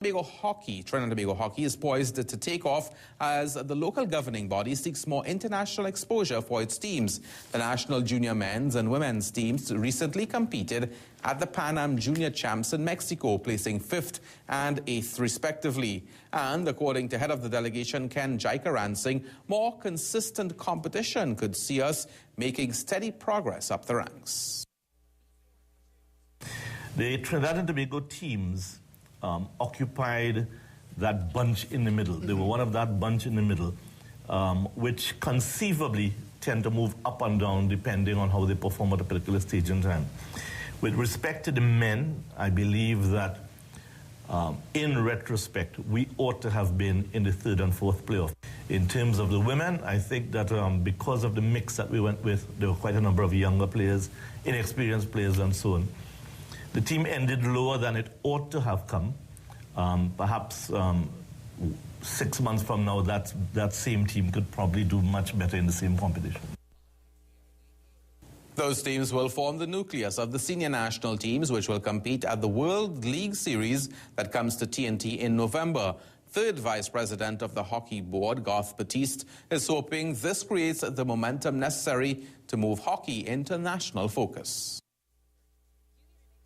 Trinidad and Tobago Hockey is poised to take off as the local governing body seeks more international exposure for its teams. The national junior men's and women's teams recently competed at the Panam Junior Champs in Mexico, placing 5th and 8th respectively. And according to head of the delegation, Jaikaransingh, more consistent competition could see us making steady progress up the ranks. The Trinidad and Tobago teams occupied that bunch in the middle. They were one of that bunch in the middle, which conceivably tend to move up and down depending on how they perform at a particular stage in time. With respect to the men, I believe that in retrospect, we ought to have been in the 3rd and 4th playoff. In terms of the women, I think that because of the mix that we went with, there were quite a number of younger players, inexperienced players and so on. The team ended lower than it ought to have come. Perhaps 6 months from now, that same team could probably do much better in the same competition. Those teams will form the nucleus of the senior national teams, which will compete at the World League Series that comes to TNT in November. 3rd Vice President of the Hockey Board, Garth Batiste, is hoping this creates the momentum necessary to move hockey into national focus.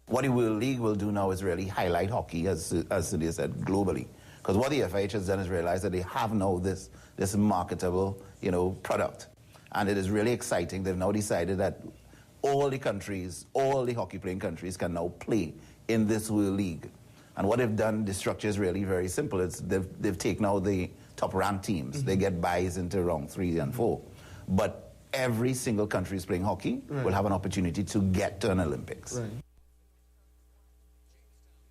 What the World League will do now is really highlight hockey, as they said, globally. Because what the FIH has done is realize that they have now this marketable, product. And it is really exciting. They've now decided that all the countries, all the hockey-playing countries can now play in this World League. And what they've done, the structure is really very simple. They've taken out the top-ranked teams. They get buys into round 3 and 4. But every single country is playing hockey will have an opportunity to get to an Olympics. Right.